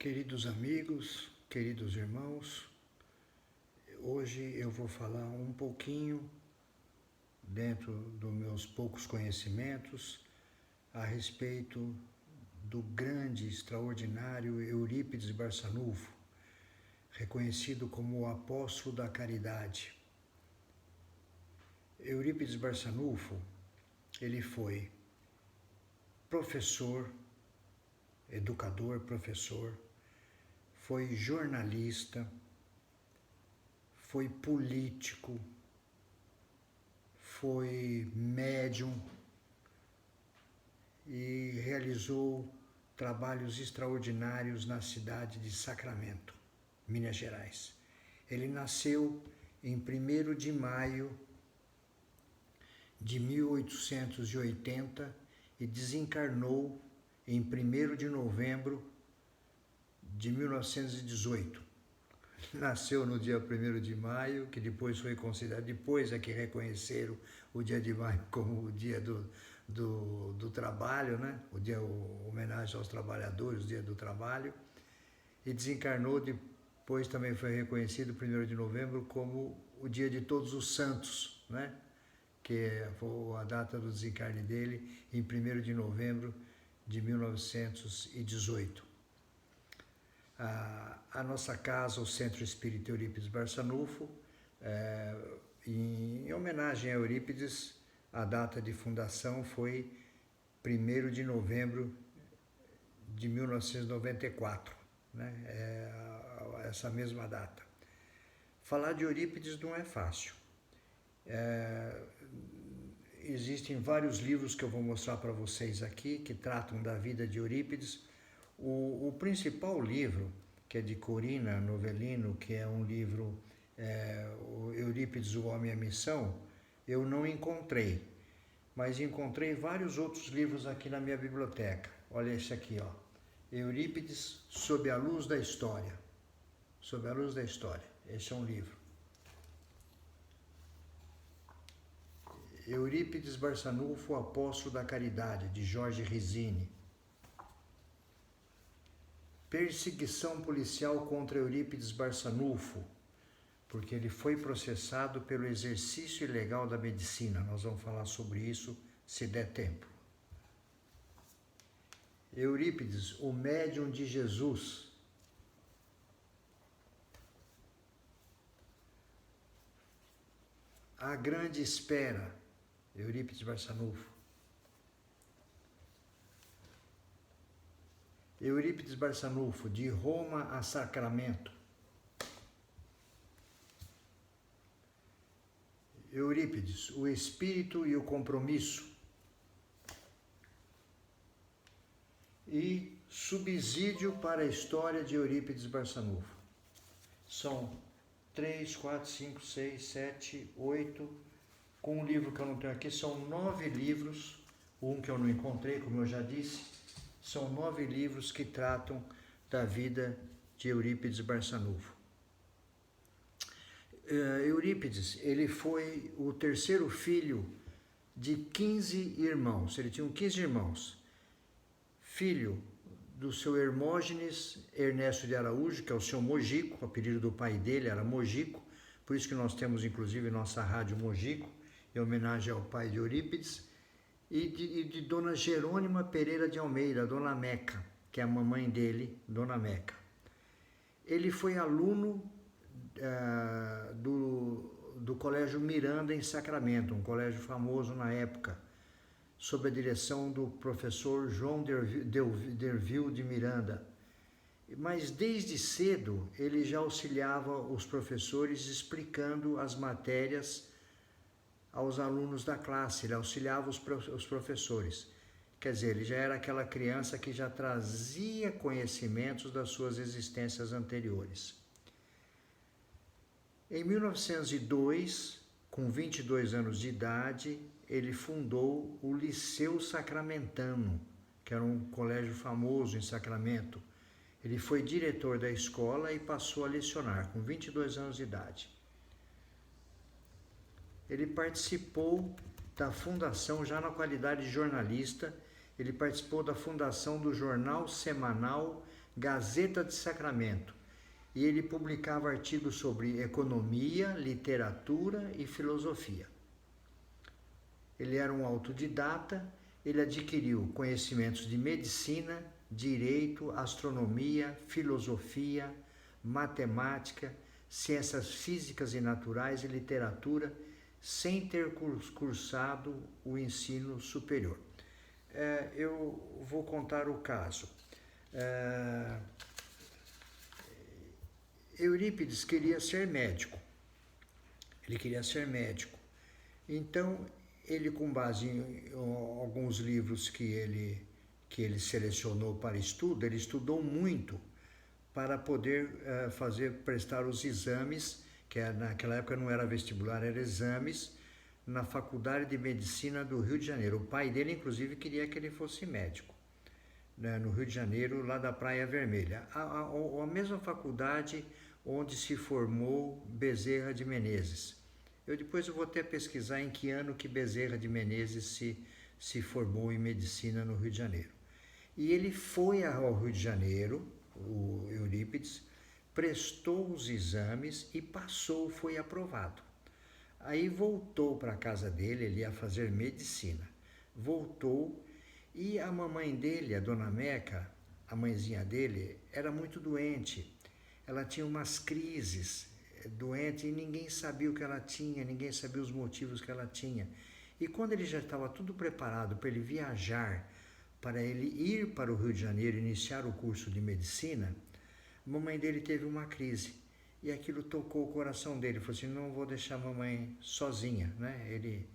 Queridos amigos, queridos irmãos, hoje eu vou falar um pouquinho, dentro dos meus poucos conhecimentos, a respeito do grande, extraordinário Eurípides Barçanufo, reconhecido como o apóstolo da caridade. Eurípides Barçanufo, ele foi professor, educador, professor, foi jornalista, foi político, foi médium e realizou trabalhos extraordinários na cidade de Sacramento, Minas Gerais. Ele nasceu em 1º de maio de 1880 e desencarnou em 1º de novembro de 1918. Nasceu no dia 1º de maio, que depois foi considerado, depois é que reconheceram o dia de maio como o dia do trabalho, né? O dia homenagem aos trabalhadores, o dia do trabalho, e desencarnou, depois também foi reconhecido 1º de novembro como o dia de todos os santos, né? Que foi a data do desencarne dele, em 1º de novembro de 1918. A nossa casa, o Centro Espírita Eurípides Barçanufo, em homenagem a Eurípides, a data de fundação foi 1º de novembro de 1994, né? Essa mesma data. Falar de Eurípides não é fácil. Existem vários livros que eu vou mostrar para vocês aqui, que tratam da vida de Eurípides. O principal livro, que é de Corina Novellino, que é um livro, o Eurípides, o Homem e a Missão, eu não encontrei, mas encontrei vários outros livros aqui na minha biblioteca. Olha esse aqui, ó. Eurípides sob a luz da história. Sob a luz da história. Esse é um livro. Eurípides Barçanufo, Apóstolo da Caridade, de Jorge Rizzini. Perseguição policial contra Eurípides Barçanufo, porque ele foi processado pelo exercício ilegal da medicina. Nós vamos falar sobre isso se der tempo. Eurípides, o médium de Jesus. A Grande Espera, Eurípides Barçanufo. Eurípides Barçanufo, de Roma a Sacramento. Eurípides, o Espírito e o Compromisso. E Subsídio para a História de Eurípides Barçanufo. São 3, 4, 5, 6, 7, 8, com um livro que eu não tenho aqui, são 9 livros, um que eu não encontrei, como eu já disse. São 9 livros que tratam da vida de Eurípides Barçanufo. Eurípides, ele foi o terceiro filho de 15 irmãos. Ele tinha 15 irmãos. Filho do seu Hermógenes Ernesto de Araújo, que é o seu Mojico, o apelido do pai dele era Mojico, por isso que nós temos inclusive nossa rádio Mojico, em homenagem ao pai de Eurípides, e de Dona Jerônima Pereira de Almeida, Dona Meca, que é a mamãe dele, Dona Meca. Ele foi aluno do Colégio Miranda em Sacramento, um colégio famoso na época, sob a direção do professor João Derville de Miranda. Mas desde cedo ele já auxiliava os professores explicando as matérias aos alunos da classe, ele auxiliava os professores. Quer dizer, ele já era aquela criança que já trazia conhecimentos das suas existências anteriores. Em 1902, com 22 anos de idade, ele fundou o Liceu Sacramentano, que era um colégio famoso em Sacramento. Ele foi diretor da escola e passou a lecionar, com 22 anos de idade. Ele participou da fundação, já na qualidade de jornalista, ele participou da fundação do jornal semanal Gazeta de Sacramento, e ele publicava artigos sobre economia, literatura e filosofia. Ele era um autodidata, ele adquiriu conhecimentos de medicina, direito, astronomia, filosofia, matemática, ciências físicas e naturais e literatura, sem ter cursado o ensino superior. Eu vou contar o caso. Eurípides queria ser médico. Ele queria ser médico. Então, ele, com base em alguns livros que ele selecionou para estudo, ele estudou muito para poder prestar os exames, que naquela época não era vestibular, era exames, na Faculdade de Medicina do Rio de Janeiro. O pai dele, inclusive, queria que ele fosse médico, né, no Rio de Janeiro, lá da Praia Vermelha. A mesma faculdade onde se formou Bezerra de Menezes. Depois eu vou até pesquisar em que ano que Bezerra de Menezes se formou em medicina no Rio de Janeiro. E ele foi ao Rio de Janeiro, o Eurípides, prestou os exames e passou, foi aprovado. Aí voltou para a casa dele, ele ia fazer medicina. Voltou e a mamãe dele, a dona Meca, a mãezinha dele, era muito doente. Ela tinha umas crises, doente, e ninguém sabia o que ela tinha, ninguém sabia os motivos que ela tinha. E quando ele já estava tudo preparado para ele viajar, para ele ir para o Rio de Janeiro iniciar o curso de medicina, a mamãe dele teve uma crise. E aquilo tocou o coração dele. Ele falou assim, não vou deixar a mamãe sozinha, né? Ele,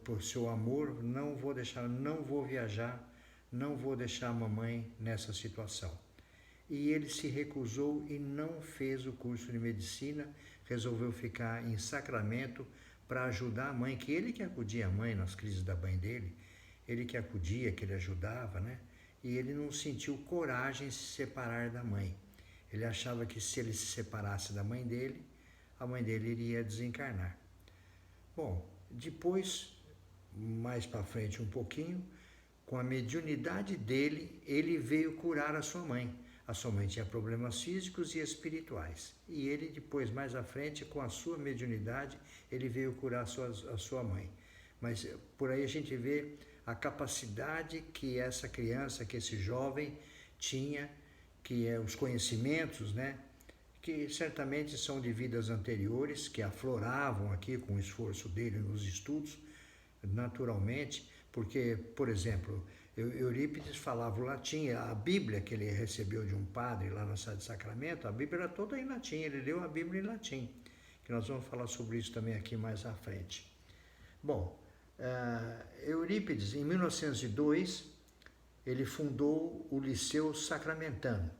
por seu amor, não vou deixar, não vou viajar, não vou deixar a mamãe nessa situação. E ele se recusou e não fez o curso de medicina, resolveu ficar em Sacramento para ajudar a mãe, que ele que acudia a mãe nas crises da mãe dele, ele que acudia, que ele ajudava, né? E ele não sentiu coragem de se separar da mãe. Ele achava que se ele se separasse da mãe dele, a mãe dele iria desencarnar. Bom, depois, mais para frente um pouquinho, com a mediunidade dele, ele veio curar a sua mãe. A sua mãe tinha problemas físicos e espirituais. E ele, depois, mais à frente, com a sua mediunidade, ele veio curar a sua mãe. Mas por aí a gente vê a capacidade que essa criança, que esse jovem tinha, que é os conhecimentos, né? Que certamente são de vidas anteriores, que afloravam aqui com o esforço dele nos estudos, naturalmente, porque, por exemplo, Eurípides falava o latim, a Bíblia que ele recebeu de um padre lá na cidade de Sacramento, a Bíblia era toda em latim, ele leu a Bíblia em latim, que nós vamos falar sobre isso também aqui mais à frente. Bom, Eurípides, em 1902, ele fundou o Liceu Sacramentano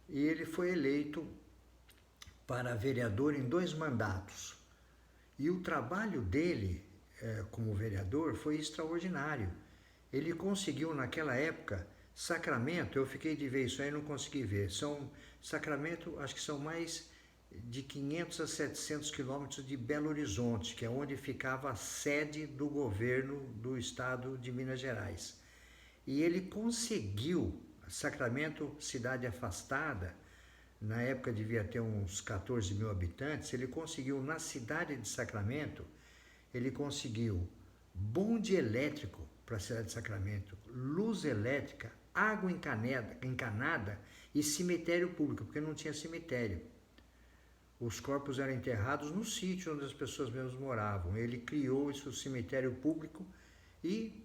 e ele foi eleito para vereador em 2 mandatos. E o trabalho dele como vereador foi extraordinário. Ele conseguiu naquela época, Sacramento, eu fiquei de ver isso aí, não consegui ver, Sacramento, acho que são mais de 500 a 700 quilômetros de Belo Horizonte, que é onde ficava a sede do governo do estado de Minas Gerais. E ele conseguiu, Sacramento, cidade afastada, na época devia ter uns 14 mil habitantes, ele conseguiu na cidade de Sacramento, ele conseguiu bonde elétrico para a cidade de Sacramento, luz elétrica, água encanada e cemitério público, porque não tinha cemitério. Os corpos eram enterrados no sítio onde as pessoas mesmo moravam. Ele criou esse cemitério público e,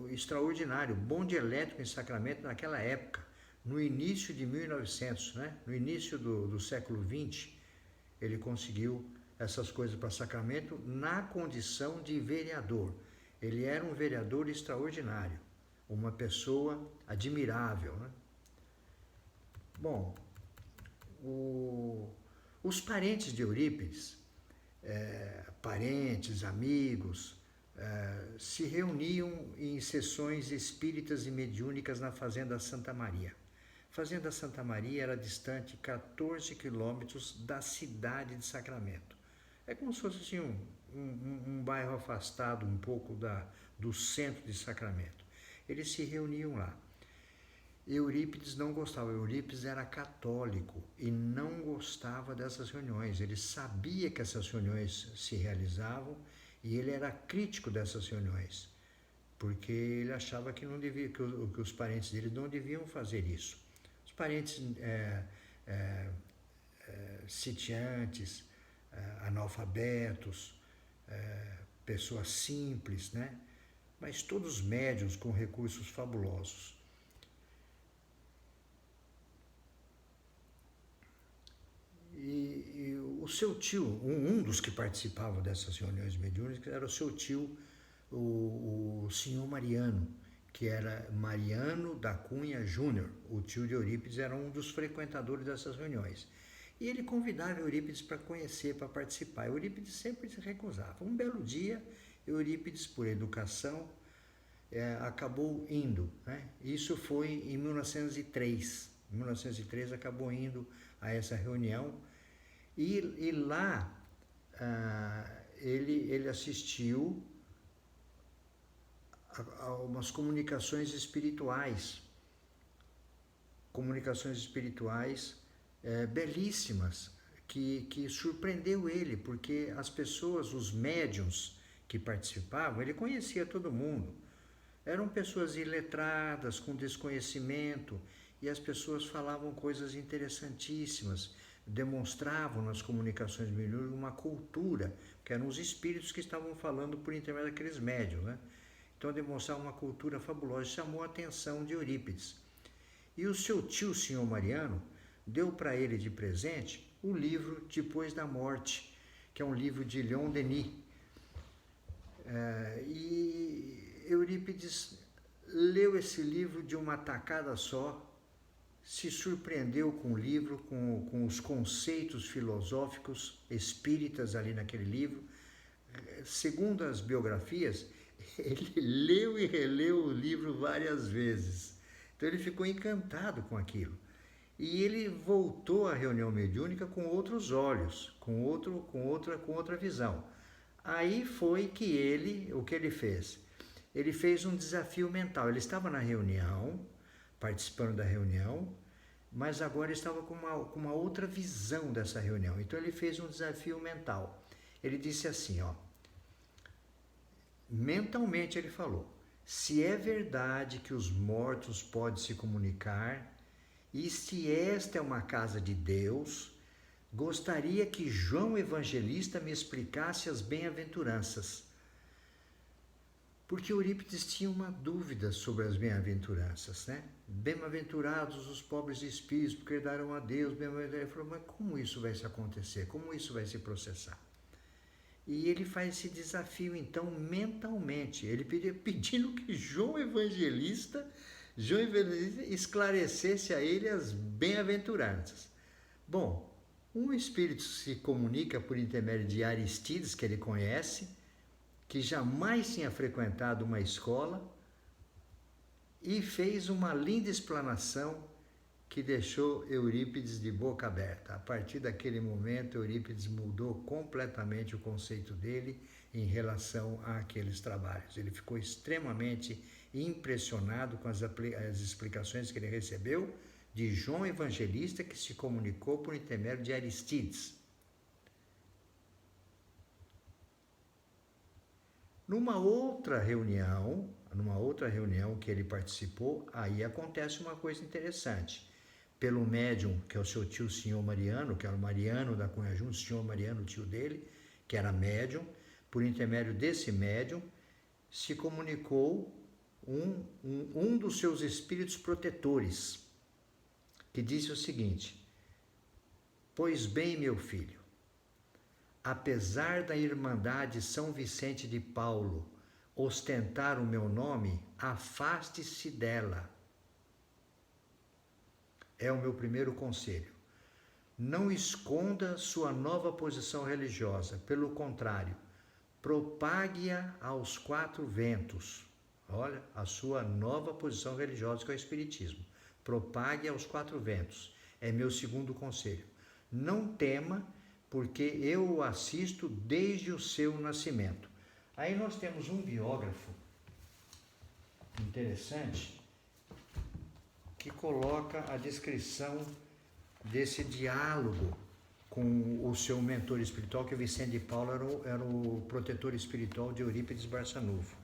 extraordinário, bonde elétrico em Sacramento naquela época, no início de 1900, né? No início do século XX, ele conseguiu essas coisas para Sacramento na condição de vereador. Ele era um vereador extraordinário, uma pessoa admirável, né? Bom, os parentes de Eurípides, parentes, amigos, se reuniam em sessões espíritas e mediúnicas na Fazenda Santa Maria. Fazenda Santa Maria era distante 14 quilômetros da cidade de Sacramento. É como se fosse assim, um bairro afastado um pouco do centro de Sacramento. Eles se reuniam lá. Eurípides não gostava. Eurípides era católico e não gostava dessas reuniões. Ele sabia que essas reuniões se realizavam e ele era crítico dessas reuniões, porque ele achava que não devia, que os parentes dele não deviam fazer isso. Os parentes sitiantes, analfabetos, pessoas simples, né? Mas todos médiuns com recursos fabulosos. E o seu tio, um dos que participava dessas reuniões mediúnicas, era o seu tio, o senhor Mariano, que era Mariano da Cunha Júnior. O tio de Eurípides era um dos frequentadores dessas reuniões. E ele convidava Eurípides para conhecer, para participar. Eurípides sempre se recusava. Um belo dia, Eurípides, por educação, acabou indo, né? Isso foi em 1903. Em 1903 acabou indo a essa reunião e lá ele assistiu a umas comunicações espirituais belíssimas, que surpreendeu ele, porque as pessoas, os médiuns que participavam, ele conhecia todo mundo. Eram pessoas iletradas, com desconhecimento, e as pessoas falavam coisas interessantíssimas, demonstravam nas comunicações mediúnicas uma cultura, que eram os espíritos que estavam falando por intermédio daqueles médiuns, né? Então demonstravam uma cultura fabulosa, chamou a atenção de Eurípides. E o seu tio, o senhor Mariano, deu para ele de presente o livro Depois da Morte, que é um livro de Leon Denis. E Eurípides leu esse livro de uma tacada só, se surpreendeu com o livro, com os conceitos filosóficos espíritas ali naquele livro. Segundo as biografias, ele leu e releu o livro várias vezes. Então ele ficou encantado com aquilo. E ele voltou à reunião mediúnica com outros olhos, com outra visão. Aí foi que o que ele fez? Ele fez um desafio mental. Ele estava na reunião, participando da reunião, mas agora estava com uma outra visão dessa reunião. Então ele fez um desafio mental. Ele disse assim, mentalmente ele falou: se é verdade que os mortos podem se comunicar, e se esta é uma casa de Deus, gostaria que João Evangelista me explicasse as bem-aventuranças. Porque Eurípides tinha uma dúvida sobre as bem-aventuranças, né? Bem-aventurados os pobres de espírito, porque herdarão a Deus. Ele falou, mas como isso vai se acontecer? Como isso vai se processar? E ele faz esse desafio, então, mentalmente. Ele pedindo que João Evangelista esclarecesse a ele as bem-aventuranças. Bom, um espírito se comunica por intermédio de Aristides, que ele conhece, que jamais tinha frequentado uma escola, e fez uma linda explanação que deixou Eurípides de boca aberta. A partir daquele momento, Eurípides mudou completamente o conceito dele em relação àqueles trabalhos. Ele ficou extremamente impressionado com as explicações que ele recebeu de João Evangelista, que se comunicou por intermédio de Aristides. Numa outra reunião que ele participou, aí acontece uma coisa interessante. Pelo médium, que é o seu tio, o senhor Mariano, que era o Mariano da Cunha Júnior, o senhor Mariano, o tio dele, que era médium, por intermédio desse médium, se comunicou um dos seus espíritos protetores, que disse o seguinte: pois bem, meu filho, apesar da Irmandade São Vicente de Paulo ostentar o meu nome, afaste-se dela. É o meu primeiro conselho. Não esconda sua nova posição religiosa, pelo contrário, propague-a aos quatro ventos. Olha, a sua nova posição religiosa, que é o Espiritismo. Propague aos quatro ventos. É meu segundo conselho. Não tema, porque eu o assisto desde o seu nascimento. Aí nós temos um biógrafo interessante, que coloca a descrição desse diálogo com o seu mentor espiritual, que o Vicente de Paulo era o protetor espiritual de Eurípides Barçanufo.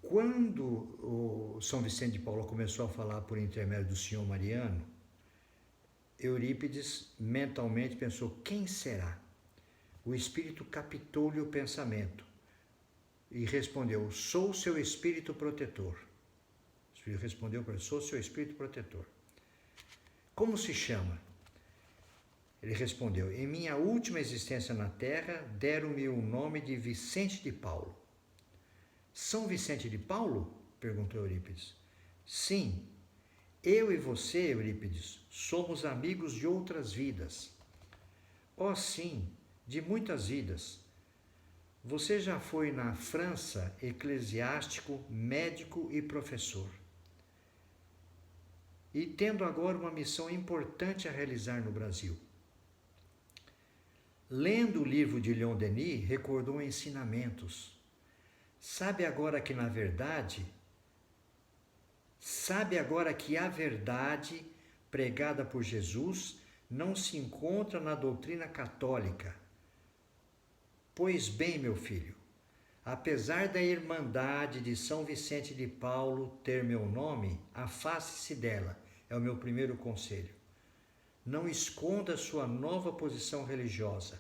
Quando o São Vicente de Paulo começou a falar por intermédio do senhor Mariano, Eurípides mentalmente pensou: quem será? O espírito captou-lhe o pensamento e respondeu: sou seu espírito protetor. O espírito respondeu para ele: sou seu espírito protetor. Como se chama? Ele respondeu: em minha última existência na Terra, deram-me o nome de Vicente de Paulo. São Vicente de Paulo? Perguntou Eurípides. Sim, eu e você, Eurípides, somos amigos de outras vidas. Oh, sim, de muitas vidas. Você já foi na França eclesiástico, médico e professor. E tendo agora uma missão importante a realizar no Brasil. Lendo o livro de Leon Denis, recordou ensinamentos. Sabe agora que a verdade pregada por Jesus não se encontra na doutrina católica. Pois bem, meu filho, apesar da Irmandade de São Vicente de Paulo ter meu nome, afaste-se dela, é o meu primeiro conselho. Não esconda sua nova posição religiosa.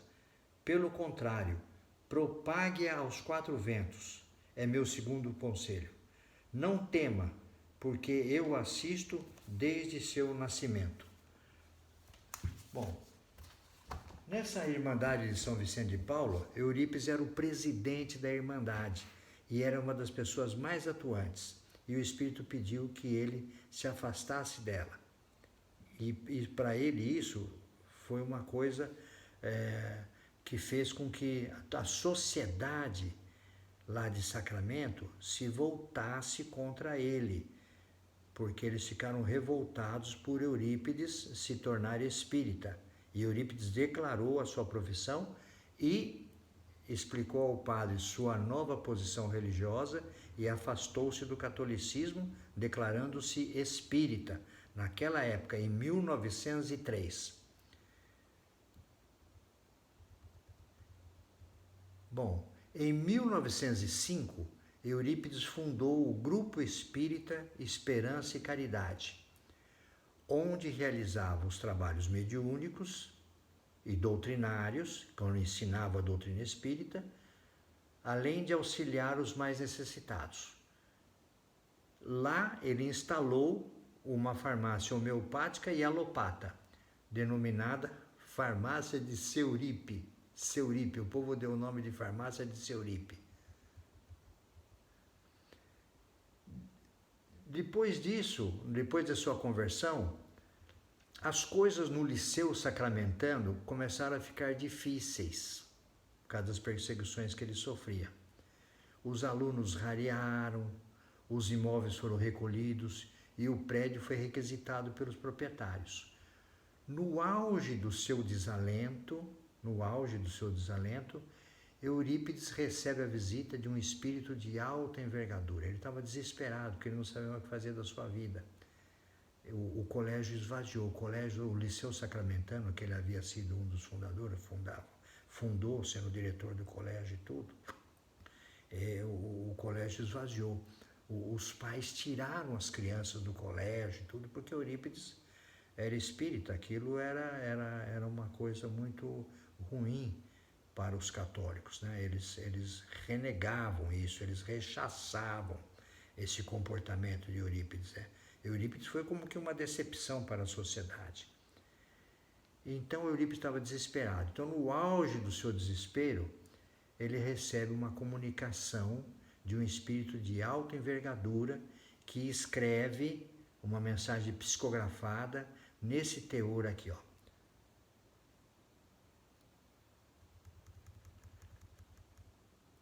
Pelo contrário, propague-a aos quatro ventos. É meu segundo conselho. Não tema, porque eu o assisto desde seu nascimento. Bom, nessa Irmandade de São Vicente de Paulo, Eurípides era o presidente da Irmandade e era uma das pessoas mais atuantes. E o Espírito pediu que ele se afastasse dela. E para ele isso foi uma coisa que fez com que a sociedade lá de Sacramento se voltasse contra ele, porque eles ficaram revoltados por Eurípides se tornar espírita. E Eurípides declarou a sua profissão e explicou ao padre sua nova posição religiosa e afastou-se do catolicismo, declarando-se espírita, naquela época, em 1903. Bom, em 1905, Eurípides fundou o Grupo Espírita Esperança e Caridade, onde realizava os trabalhos mediúnicos e doutrinários, quando ensinava a doutrina espírita, além de auxiliar os mais necessitados. Lá ele instalou uma farmácia homeopática e alopata, denominada Farmácia de Seuripe. Seuripe, o povo deu o nome de Farmácia de Seuripe. Depois disso, depois da sua conversão, as coisas no Liceu Sacramentano começaram a ficar difíceis, por causa das perseguições que ele sofria. Os alunos rarearam, os imóveis foram recolhidos e o prédio foi requisitado pelos proprietários. No auge do seu desalento, Eurípides recebe a visita de um espírito de alta envergadura. Ele estava desesperado, porque ele não sabia o que fazer da sua vida. O colégio esvaziou. O Liceu Sacramentano, que ele havia sido um dos fundadores, fundou, sendo diretor do colégio e tudo, o colégio esvaziou. Os pais tiraram as crianças do colégio e tudo, porque Eurípides era espírita. Aquilo era uma coisa muito ruim para os católicos, né? Eles renegavam isso, eles rechaçavam esse comportamento de Eurípides. Né? Eurípides foi como que uma decepção para a sociedade. Então Eurípides estava desesperado. Então, no auge do seu desespero, ele recebe uma comunicação de um espírito de alta envergadura que escreve uma mensagem psicografada nesse teor aqui, ó.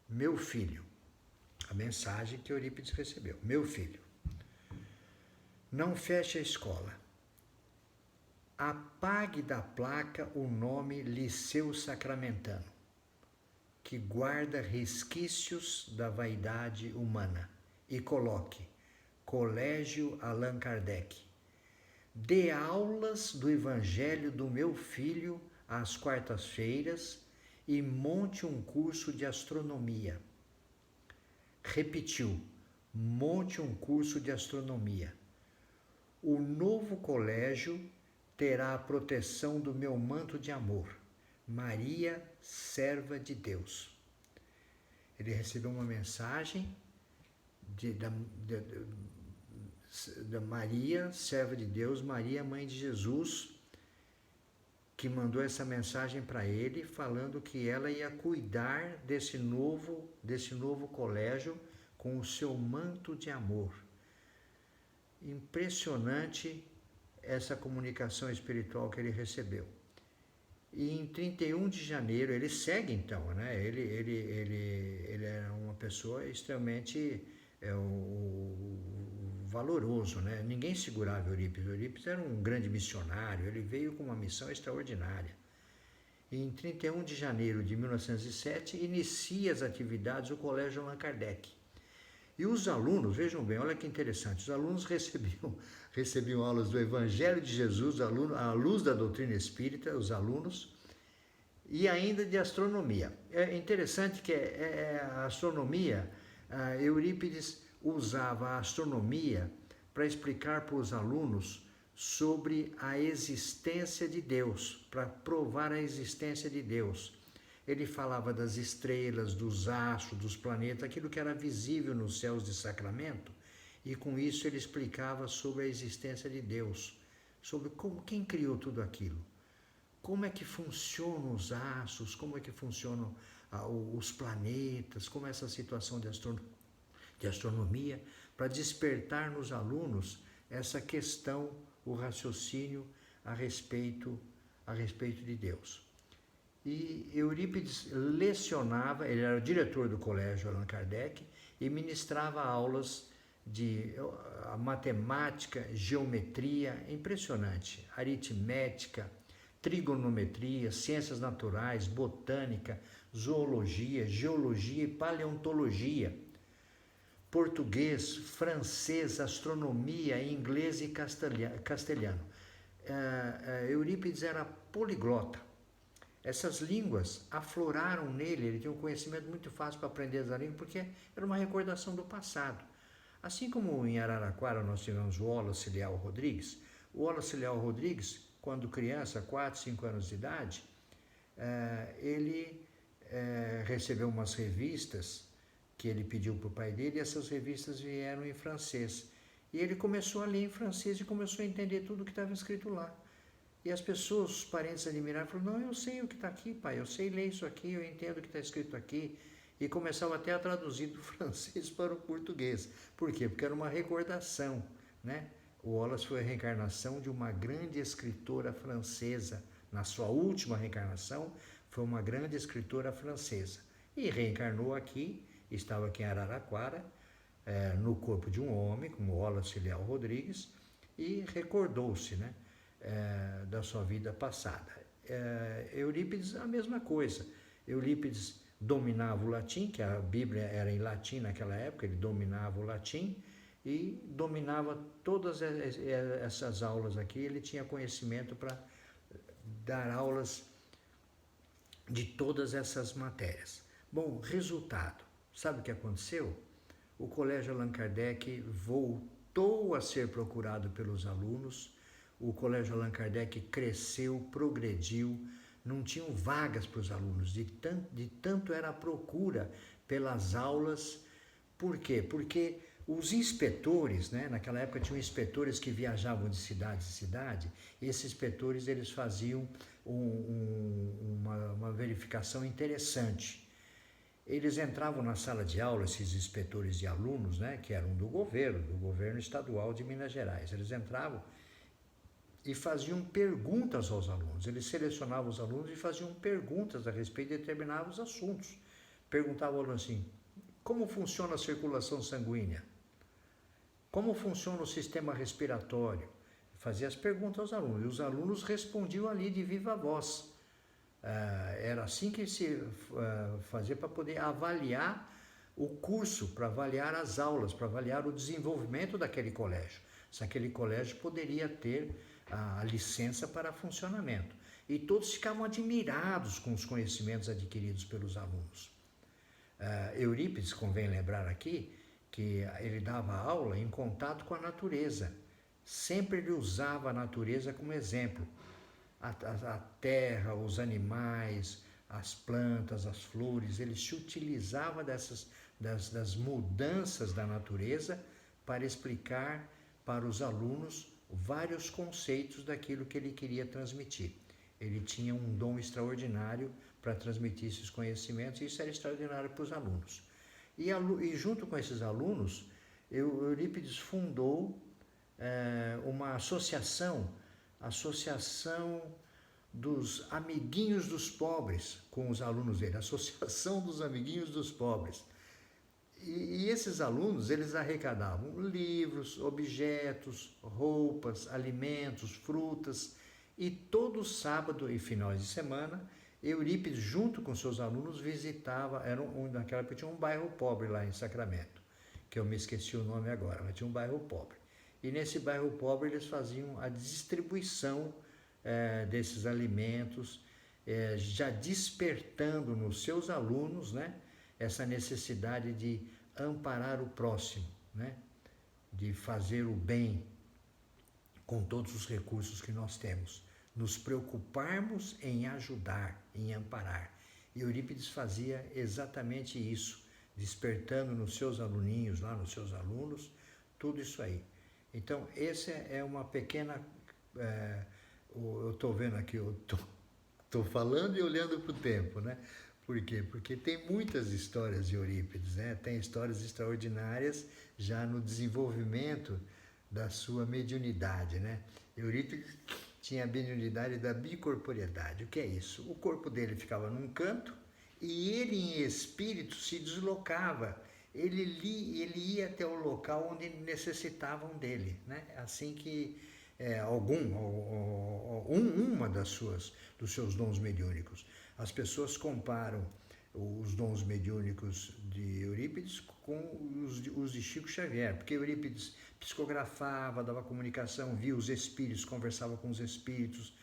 Meu filho, a mensagem que Eurípides recebeu. Meu filho, não feche a escola. Apague da placa o nome Liceu Sacramentano, que guarda resquícios da vaidade humana, e coloque Colégio Allan Kardec. Dê aulas do Evangelho do meu filho às quartas-feiras e monte um curso de astronomia. Repetiu, monte um curso de astronomia. O novo colégio terá a proteção do meu manto de amor. Maria, serva de Deus. Ele recebeu uma mensagem da Maria, serva de Deus, Maria, mãe de Jesus, que mandou essa mensagem para ele, falando que ela ia cuidar desse novo colégio com o seu manto de amor. Impressionante essa comunicação espiritual que ele recebeu. E em 31 de janeiro, ele segue então, né? Ele era uma pessoa extremamente valoroso, né? Ninguém segurava Eurípides. Eurípides era um grande missionário, ele veio com uma missão extraordinária. E em 31 de janeiro de 1907, inicia as atividades do Colégio Allan Kardec. E os alunos, vejam bem, olha que interessante, os alunos recebiam aulas do Evangelho de Jesus, à luz da doutrina espírita, os alunos, e ainda de astronomia. É interessante que a astronomia, Eurípides usava a astronomia para explicar para os alunos sobre a existência de Deus, para provar a existência de Deus. Ele falava das estrelas, dos astros, dos planetas, aquilo que era visível nos céus de Sacramento, e com isso ele explicava sobre a existência de Deus, sobre quem criou tudo aquilo, como é que funcionam os astros, como é que funcionam os planetas, como é essa situação de astronomia, para despertar nos alunos essa questão, o raciocínio a respeito de Deus. E Eurípides lecionava, ele era o diretor do Colégio Allan Kardec e ministrava aulas de matemática, geometria, impressionante, aritmética, trigonometria, ciências naturais, botânica, zoologia, geologia e paleontologia, português, francês, astronomia, inglês e castelhano. Eurípides era poliglota. Essas línguas afloraram nele, ele tinha um conhecimento muito fácil para aprender essa língua, porque era uma recordação do passado. Assim como em Araraquara nós tivemos o Wallace Leal Rodrigues, o Wallace Leal Rodrigues, quando criança, 4, 5 anos de idade, ele recebeu umas revistas que ele pediu para o pai dele, e essas revistas vieram em francês. E ele começou a ler em francês e começou a entender tudo o que estava escrito lá. E as pessoas, os parentes admiraram, falaram, não, eu sei o que está aqui, pai, eu sei ler isso aqui, eu entendo o que está escrito aqui. E começavam até a traduzir do francês para o português. Por quê? Porque era uma recordação, né? O Wallace foi a reencarnação de uma grande escritora francesa. Na sua última reencarnação, foi uma grande escritora francesa. E reencarnou aqui, estava aqui em Araraquara, no corpo de um homem, como Wallace Leal Rodrigues, e recordou-se, né? Da sua vida passada. Eurípides, a mesma coisa. Eurípides dominava o latim, que a Bíblia era em latim naquela época, ele dominava o latim e dominava todas essas aulas aqui, ele tinha conhecimento para dar aulas de todas essas matérias. Bom, resultado, sabe o que aconteceu? O Colégio Allan Kardec voltou a ser procurado pelos alunos. O Colégio Allan Kardec cresceu, progrediu, não tinham vagas para os alunos, de tanto era a procura pelas aulas. Por quê? Porque os inspetores, né, naquela época tinham inspetores que viajavam de cidade em cidade, e esses inspetores eles faziam uma verificação interessante. Eles entravam na sala de aula, esses inspetores de alunos, né, que eram do governo estadual de Minas Gerais, eles entravam e faziam perguntas aos alunos. Eles selecionavam os alunos e faziam perguntas a respeito de determinados assuntos. Perguntavam ao aluno assim, como funciona a circulação sanguínea? Como funciona o sistema respiratório? Fazia as perguntas aos alunos, e os alunos respondiam ali de viva voz. Era assim que se fazia para poder avaliar o curso para avaliar as aulas, para avaliar o desenvolvimento daquele colégio, se aquele colégio poderia ter a licença para funcionamento. E todos ficavam admirados com os conhecimentos adquiridos pelos alunos. Eurípides, convém lembrar aqui, que ele dava aula em contato com a natureza. Sempre ele usava a natureza como exemplo. A terra, os animais, as plantas, as flores, ele se utilizava das mudanças da natureza para explicar para os alunos vários conceitos daquilo que ele queria transmitir. Ele tinha um dom extraordinário para transmitir esses conhecimentos, e isso era extraordinário para os alunos. E junto com esses alunos, Eurípides fundou uma associação dos amiguinhos dos pobres, com os alunos dele, Associação dos Amiguinhos dos Pobres. E esses alunos, eles arrecadavam livros, objetos, roupas, alimentos, frutas, e todo sábado e finais de semana, Eurípides, junto com seus alunos, visitava, naquela época tinha um bairro pobre lá em Sacramento, que eu me esqueci o nome agora, mas tinha um bairro pobre. E nesse bairro pobre eles faziam a distribuição desses alimentos, já despertando nos seus alunos, né, essa necessidade de amparar o próximo, né, de fazer o bem com todos os recursos que nós temos, nos preocuparmos em ajudar, em amparar. E Eurípides fazia exatamente isso, despertando nos seus aluninhos, lá nos seus alunos, tudo isso aí. Então, essa é uma pequena... eu estou vendo aqui, eu estou falando e olhando para o tempo, né? Por quê? Porque tem muitas histórias de Eurípides, né? Tem histórias extraordinárias já no desenvolvimento da sua mediunidade, né? Eurípides tinha a mediunidade da bicorporeidade. O que é isso? O corpo dele ficava num canto e ele, em espírito, se deslocava. Ele ia até o local onde necessitavam dele, né? Assim que uma dos seus dons mediúnicos. As pessoas comparam os dons mediúnicos de Eurípides com os de Chico Xavier, porque Eurípides psicografava, dava comunicação, via os espíritos, conversava com os espíritos.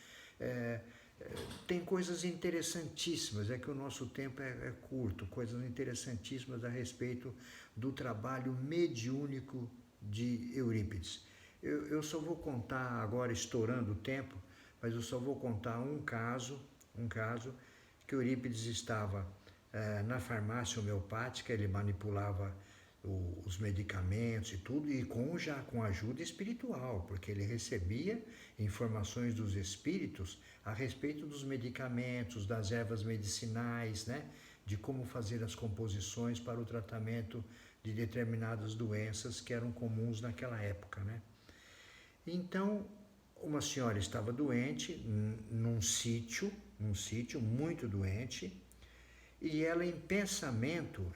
Tem coisas interessantíssimas, é que o nosso tempo é curto, coisas interessantíssimas a respeito do trabalho mediúnico de Eurípides. Eu só vou contar agora, estourando o tempo, mas eu só vou contar um caso que Eurípides estava na farmácia homeopática, ele manipulava os medicamentos e tudo, e já com ajuda espiritual, porque ele recebia informações dos espíritos a respeito dos medicamentos, das ervas medicinais, né? De como fazer as composições para o tratamento de determinadas doenças que eram comuns naquela época, né? Então, uma senhora estava doente num sítio muito doente, e ela em pensamento,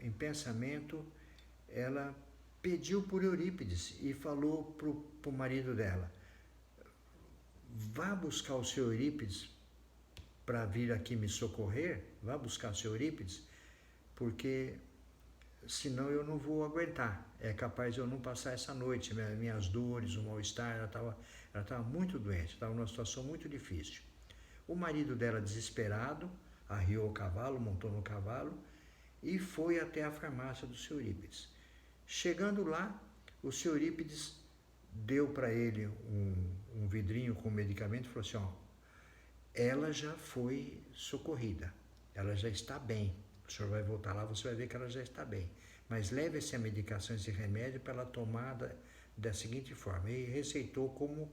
ela pediu por Eurípides e falou para o marido dela: vá buscar o seu Eurípides para vir aqui me socorrer, vá buscar o seu Eurípides, porque senão eu não vou aguentar, é capaz de eu não passar essa noite, minhas dores, o mal-estar, ela estava muito doente, estava numa situação muito difícil. O marido dela, desesperado, arriou o cavalo, montou no cavalo e foi até a farmácia do seu Eurípides. Chegando lá, o seu Eurípides deu para ele um vidrinho com medicamento e falou assim: ela já foi socorrida, ela já está bem. O senhor vai voltar lá, você vai ver que ela já está bem. Mas leve essa medicação, esse remédio, para ela tomar da seguinte forma. E receitou como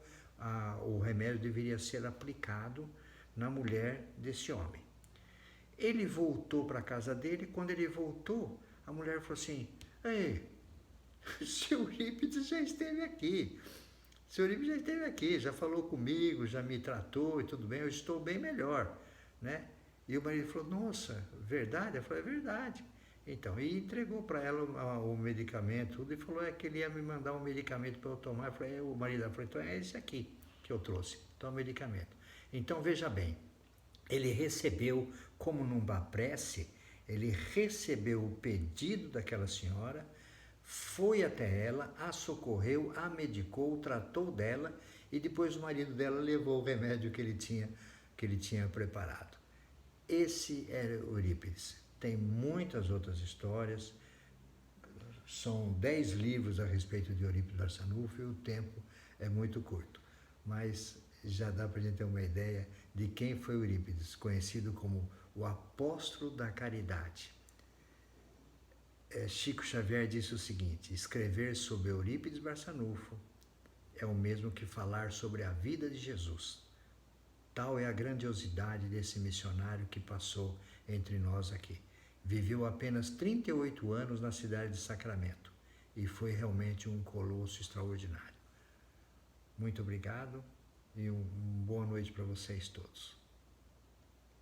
o remédio deveria ser aplicado na mulher desse homem. Ele voltou para a casa dele. Quando ele voltou, a mulher falou assim: ei, seu Eurípides já esteve aqui. Seu Eurípides já esteve aqui, já falou comigo, já me tratou e tudo bem, eu estou bem melhor, né? E o marido falou: nossa, verdade? Ela falou: é verdade. Então, e entregou para ela o medicamento, tudo, e falou que ele ia me mandar um medicamento para eu tomar. Eu falei, o marido falou: então é esse aqui que eu trouxe, então é o medicamento. Então, veja bem, ele recebeu, como numa prece, Ele recebeu o pedido daquela senhora, foi até ela, a socorreu, a medicou, tratou dela e depois o marido dela levou o remédio que ele tinha preparado. Esse era Eurípides. Tem muitas outras histórias, são 10 livros a respeito de Eurípides Barçanufo e o tempo é muito curto, mas já dá para a gente ter uma ideia de quem foi Eurípides, conhecido como o apóstolo da caridade. Chico Xavier disse o seguinte: escrever sobre Eurípides Barçanufo é o mesmo que falar sobre a vida de Jesus. Tal é a grandiosidade desse missionário que passou entre nós aqui. Viveu apenas 38 anos na cidade de Sacramento e foi realmente um colosso extraordinário. Muito obrigado e uma boa noite para vocês todos.